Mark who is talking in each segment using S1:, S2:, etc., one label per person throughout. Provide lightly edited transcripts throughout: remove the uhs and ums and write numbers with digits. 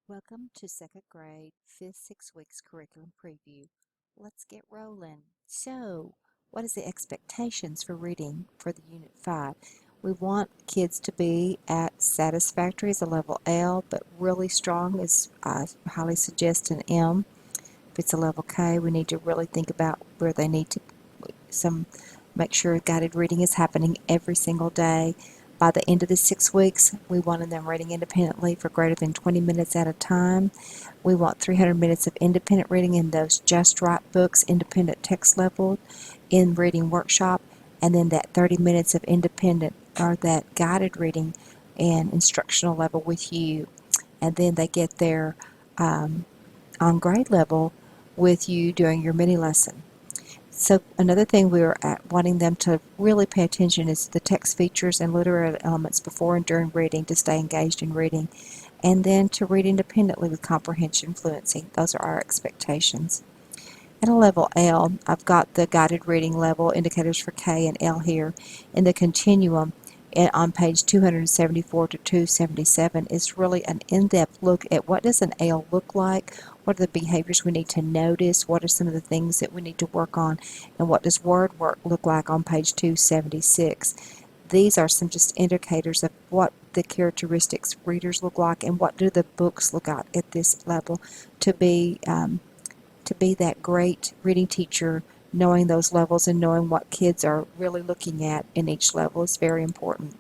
S1: Welcome to second grade, fifth 6 weeks curriculum preview. Let's get rolling. So, what is the expectations for reading for the Unit 5? We want kids to be at satisfactory as a level L, but really strong is I highly suggest an M. If it's a level K, we need to really think about where they need to make sure guided reading is happening every single day. By the end of the 6 weeks, we wanted them reading independently for greater than 20 minutes at a time. We want 300 minutes of independent reading in those just right books, independent text level in reading workshop, and then that 30 minutes of independent or that guided reading and instructional level with you. And then they get there on grade level with you during your mini lesson. So another thing we are wanting them to really pay attention is the text features and literary elements before and during reading to stay engaged in reading, and then to read independently with comprehension fluency. Those are our expectations. At a level L, I've got the guided reading level indicators for K and L here. In the continuum, on page 274 to 277 is really an in-depth look at what does an L look like, what are the behaviors we need to notice, what are some of the things that we need to work on, and what does word work look like on page 276. These are some just indicators of what the characteristics readers look like and what do the books look like at this level to be that great reading teacher. Knowing those levels and knowing what kids are really looking at in each level is very important.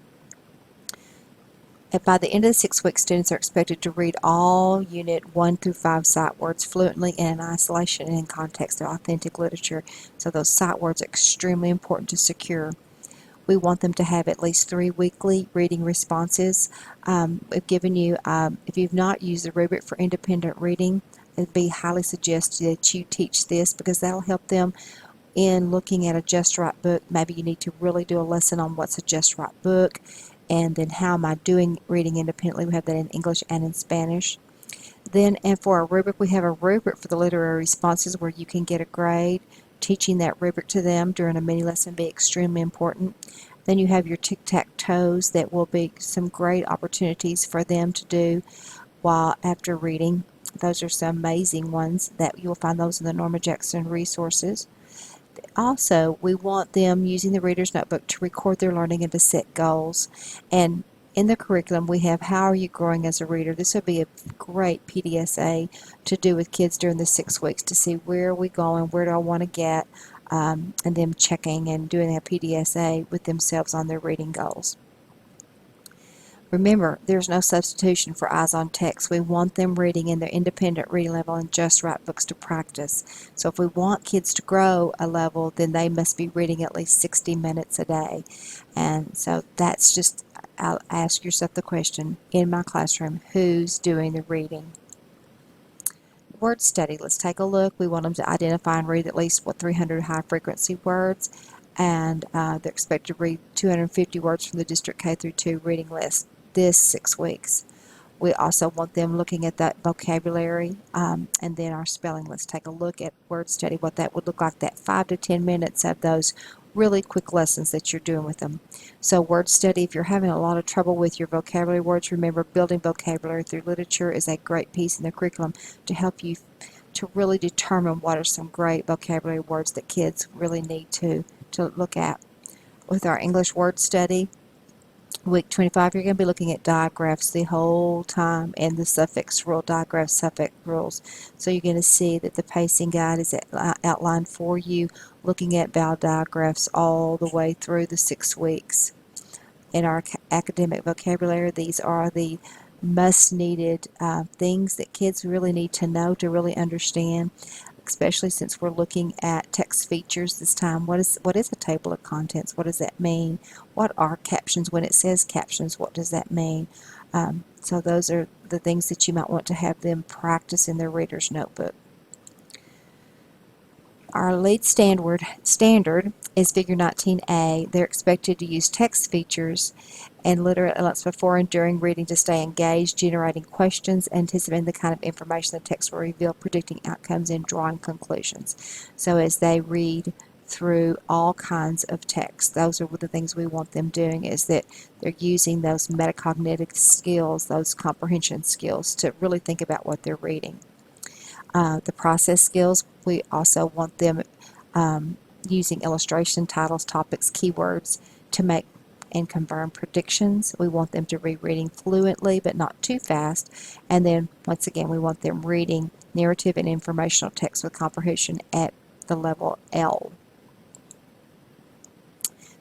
S1: And by the end of the 6 weeks, students are expected to read all Unit 1 through 5 sight words fluently and in isolation and in context of authentic literature. So those sight words are extremely important to secure. We want them to have at least 3 weekly reading responses. We've given you, if you've not used the rubric for independent reading, it'd be highly suggested that you teach this because that'll help them in looking at a just right book. Maybe you need to really do a lesson on what's a just right book, and then how am I doing reading independently. We have that in English and in Spanish. Then, and for a rubric, we have a rubric for the literary responses where you can get a grade. Teaching that rubric to them during a mini lesson be extremely important. Then you have your tic-tac-toes that will be some great opportunities for them to do while after reading. Those are some amazing ones that you'll find those in the Norma Jackson resources. Also, we want them using the Reader's Notebook to record their learning and to set goals. And in the curriculum, we have How Are You Growing as a Reader? This would be a great PDSA to do with kids during the 6 weeks to see where are we going, where do I want to get, and them checking and doing a PDSA with themselves on their reading goals. Remember, there's no substitution for eyes on text. We want them reading in their independent reading level and just right books to practice. So if we want kids to grow a level, then they must be reading at least 60 minutes a day. And so that's just, I'll ask yourself the question, in my classroom, who's doing the reading? Word study, let's take a look. We want them to identify and read at least 300 high frequency words, and they're expected to read 250 words from the District K through 2 reading list this 6 weeks. We also want them looking at that vocabulary and then our spelling. Let's take a look at word study, what that would look like, that 5 to 10 minutes of those really quick lessons that you're doing with them. So word study, if you're having a lot of trouble with your vocabulary words, remember building vocabulary through literature is a great piece in the curriculum to help you to really determine what are some great vocabulary words that kids really need to look at. With our English word study, Week 25, you're going to be looking at digraphs the whole time and the suffix rule, digraph suffix rules. So you're going to see that the pacing guide is outlined for you, looking at vowel digraphs all the way through the 6 weeks. In our academic vocabulary, these are the must-needed things that kids really need to know to really understand, especially since we're looking at text features this time. What is a table of contents? What does that mean? What are captions? When it says captions, what does that mean? So those are the things that you might want to have them practice in their reader's notebook. Our lead standard is Figure 19A. They're expected to use text features and literate elements before and during reading to stay engaged, generating questions, anticipating the kind of information the text will reveal, predicting outcomes, and drawing conclusions. So as they read through all kinds of text. Those are the things we want them doing, is that they're using those metacognitive skills, those comprehension skills, to really think about what they're reading. The process skills, we also want them using illustration, titles, topics, keywords to make and confirm predictions. We want them to be reading fluently but not too fast. And then once again, we want them reading narrative and informational text with comprehension at the level L.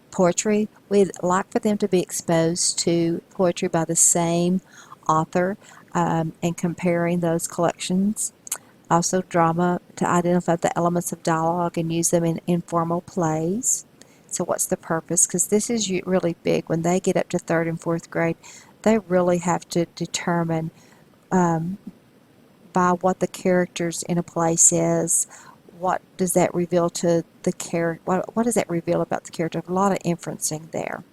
S1: Poetry, we'd like for them to be exposed to poetry by the same author and comparing those collections. Also drama, to identify the elements of dialogue and use them in informal plays. So what's the purpose? Because this is really big. When they get up to 3rd and 4th grade, they really have to determine by what the characters in a play says, what does that reveal to the character, what does that reveal about the character? A lot of inferencing there.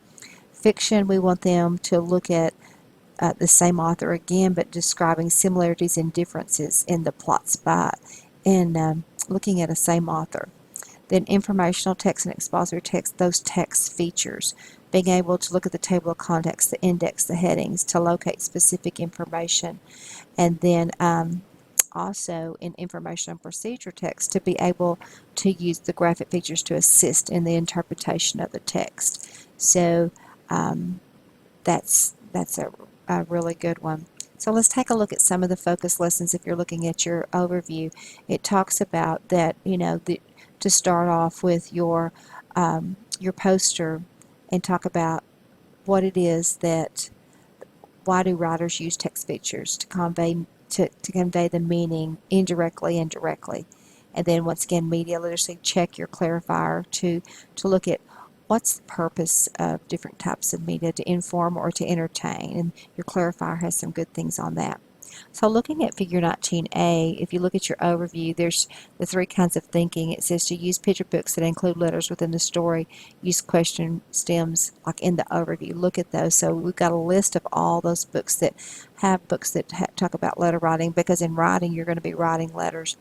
S1: Fiction, we want them to look at the same author again, but describing similarities and differences in the plots by looking at a same author. Then informational text and expository text, those text features, being able to look at the table of contents, the index, the headings, to locate specific information. And then also in information and procedure text, to be able to use the graphic features to assist in the interpretation of the text. So that's a really good one. So let's take a look at some of the focus lessons. If you're looking at your overview, it talks about that, to start off with your poster and talk about what it is that, why do writers use text features to convey the meaning indirectly and directly. And then once again, media literacy, check your clarifier to look at what's the purpose of different types of media, to inform or to entertain, and your clarifier has some good things on that. So looking at figure 19A, if you look at your overview, there's the 3 kinds of thinking. It says to use picture books that include letters within the story, use question stems like in the overview. Look at those. So we've got a list of all those books that talk about letter writing, because in writing you're going to be writing letters.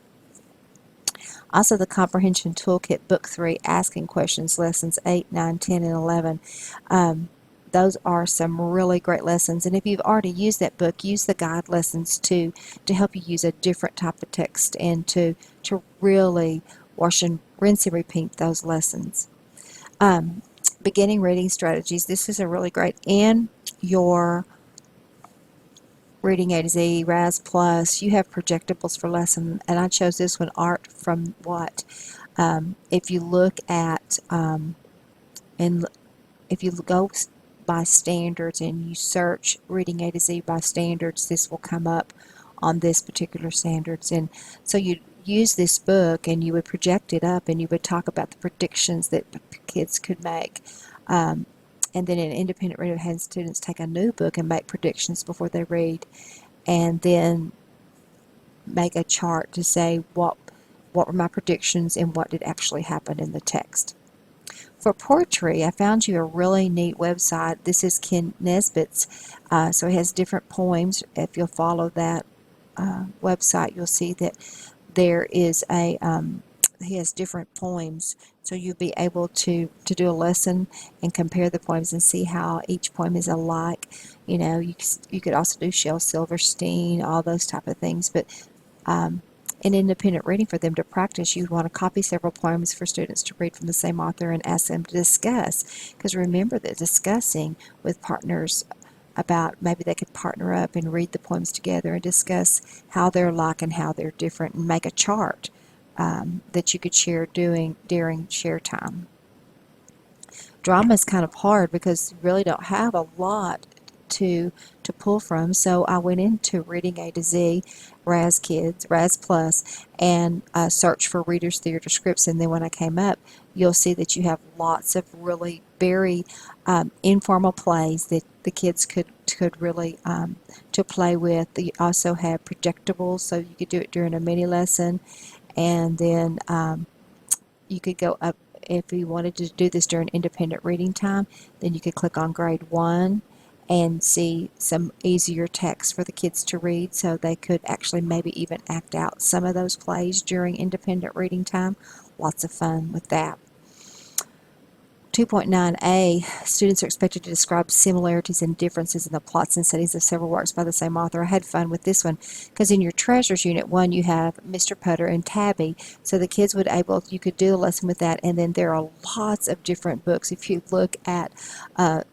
S1: Also the Comprehension Toolkit, Book 3, Asking Questions, Lessons 8, 9, 10, and 11. Those are some really great lessons. And if you've already used that book, use the guide lessons to help you use a different type of text and to really wash and rinse and repeat those lessons. Beginning reading strategies. This is a really great, in your Reading A to Z, RAS Plus, you have projectables for lesson, and I chose this one, Art from What. If you look at, if you go by standards and you search Reading A to Z by standards, this will come up on this particular standards. And so you use this book and you would project it up and you would talk about the predictions that kids could make. And then in independent reader, had students take a new book and make predictions before they read, and then make a chart to say what were my predictions and what did actually happen in the text. For poetry, I found you a really neat website. This is Ken Nesbitt's, so he has different poems. If you'll follow that website, you'll see that there is he has different poems, so you'll be able to do a lesson and compare the poems and see how each poem is alike. You could also do Shel Silverstein, all those type of things, but in independent reading, for them to practice, you'd want to copy several poems for students to read from the same author and ask them to discuss, because remember that discussing with partners about, maybe they could partner up and read the poems together and discuss how they're like and how they're different, and make a chart that you could share during share time. Drama is kind of hard because you really don't have a lot to pull from, so I went into Reading A to Z, RAS Kids, RAS Plus, and searched for Reader's Theater scripts, and then when I came up, you'll see that you have lots of really very informal plays that the kids could really to play with. You also have projectables, so you could do it during a mini lesson, and then you could go up, if you wanted to do this during independent reading time, then you could click on grade 1 and see some easier text for the kids to read, so they could actually maybe even act out some of those plays during independent reading time. Lots of fun with that. 2.9a, students are expected to describe similarities and differences in the plots and settings of several works by the same author. I had fun with this one because in your treasures unit 1 you have Mr. Putter and Tabby, so the kids you could do a lesson with that. And then there are lots of different books. If you look at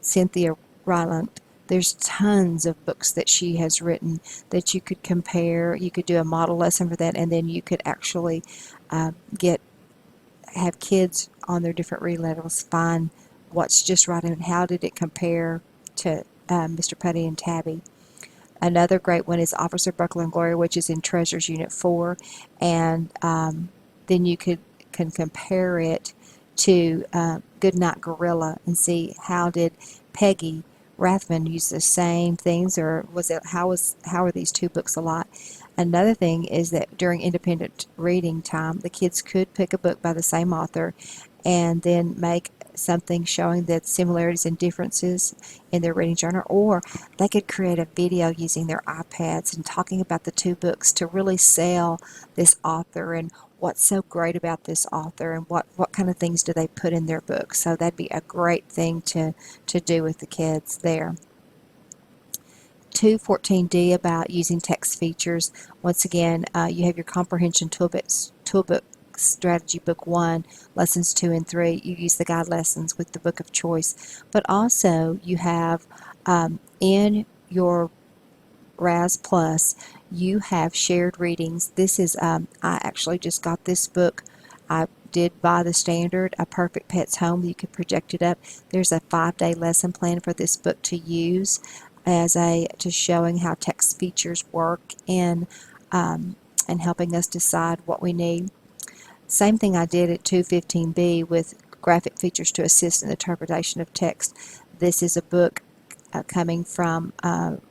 S1: Cynthia Rylant, there's tons of books that she has written that you could compare. You could do a model lesson for that, and then you could actually have kids on their different read levels find what's just right and how did it compare to Mr. Putty and Tabby. Another great one is Officer Buckler and Gloria, which is in Treasures Unit 4, and then you can compare it to Goodnight Gorilla and see how did Peggy Rathman use the same things, or how are these two books alike? Another thing is that during independent reading time, the kids could pick a book by the same author and then make something showing the similarities and differences in their reading journal, or they could create a video using their iPads and talking about the two books to really sell this author and what's so great about this author and what kind of things do they put in their books. So that'd be a great thing to do with the kids there. 2.14d about using text features. Once again, you have your comprehension toolbook strategy book 1, lessons 2 and 3. You use the guide lessons with the book of choice, but also you have in your RAS Plus, you have shared readings. This is I actually just got this book. I did buy the standard, A Perfect Pet's Home. You could project it up. There's a 5-day lesson plan for this book to use as to showing how text features work in and helping us decide what we need. Same thing I did at 2.15b with graphic features to assist in the interpretation of text. This is a book coming from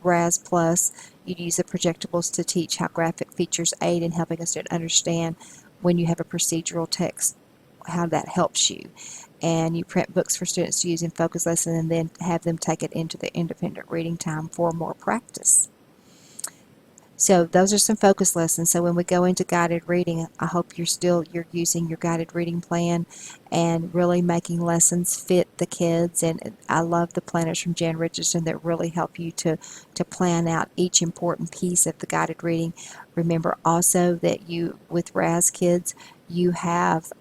S1: RAS Plus. You'd use the projectables to teach how graphic features aid in helping us to understand when you have a procedural text, how that helps you. And you print books for students to use in focus lesson and then have them take it into the independent reading time for more practice. So those are some focus lessons. So when we go into guided reading, I hope you're using your guided reading plan and really making lessons fit the kids. And I love the planners from Jan Richardson that really help you to plan out each important piece of the guided reading. Remember also that with RAS kids, you have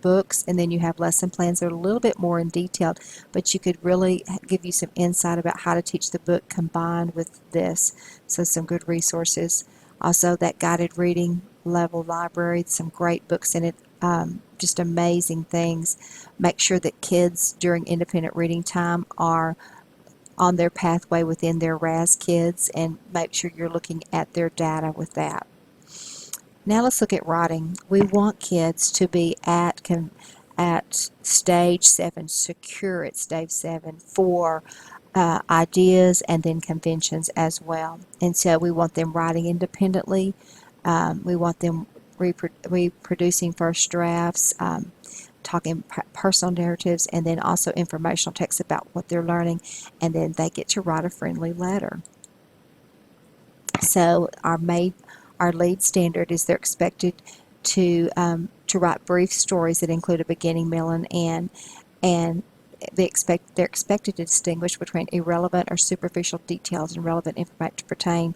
S1: books, and then you have lesson plans that are a little bit more in detail, but you could really give you some insight about how to teach the book combined with this. So some good resources. Also that guided reading level library, some great books in it, just amazing things. Make sure that kids during independent reading time are on their pathway within their RAS kids, and make sure you're looking at their data with that. Now let's look at writing. We want kids to be at stage 7, secure at stage 7 for ideas and then conventions as well. And so we want them writing independently. We want them reproducing first drafts, talking personal narratives, and then also informational texts about what they're learning, and then they get to write a friendly letter. So our lead standard is they're expected to write brief stories that include a beginning, middle, and end, and they're expected to distinguish between irrelevant or superficial details and relevant information to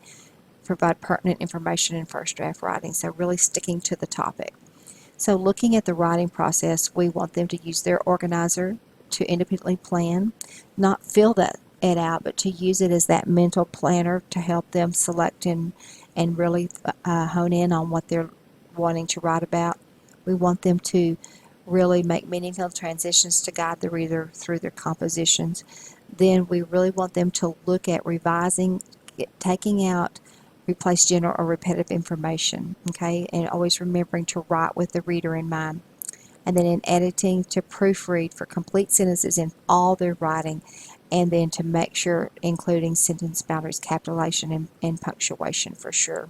S1: provide pertinent information in first draft writing. So really sticking to the topic. So looking at the writing process, we want them to use their organizer to independently plan, not fill it out, but to use it as that mental planner to help them select and really hone in on what they're wanting to write about. We want them to really make meaningful transitions to guide the reader through their compositions. Then we really want them to look at revising, taking out, replace general or repetitive information, okay, and always remembering to write with the reader in mind. And then in editing, to proofread for complete sentences in all their writing, and then to make sure including sentence boundaries, capitalization, and punctuation for sure.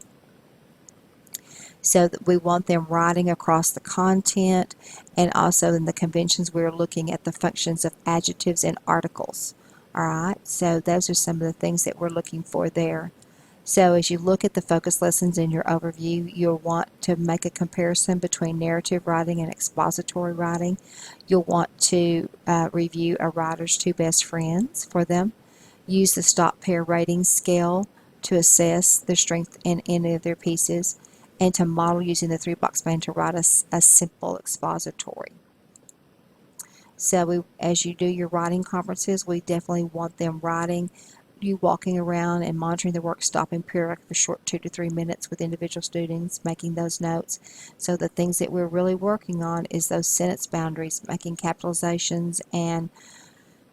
S1: So that we want them writing across the content, and also in the conventions we're looking at the functions of adjectives and articles. All right, so those are some of the things that we're looking for there. So as you look at the focus lessons in your overview, you'll want to make a comparison between narrative writing and expository writing. You'll want to review a writer's two best friends for them. Use the stop pair rating scale to assess their strength in any of their pieces, and to model using the three-box plan to write a simple expository. So as you do your writing conferences, we definitely want them writing, you walking around and monitoring the work, stopping periodically for short 2 to 3 minutes with individual students, making those notes. So the things that we're really working on is those sentence boundaries, making capitalizations and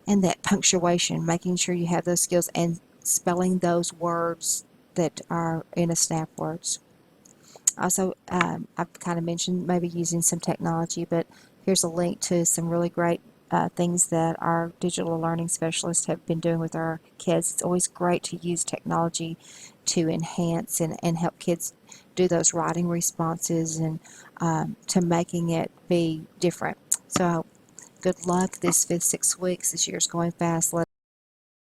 S1: that punctuation, making sure you have those skills and spelling those words that are in a snap words. Also, I've kind of mentioned maybe using some technology, but here's a link to some really great things that our digital learning specialists have been doing with our kids. It's always great to use technology to enhance and help kids do those writing responses and to making it be different. So good luck this 5th, 6 weeks. This year's going fast.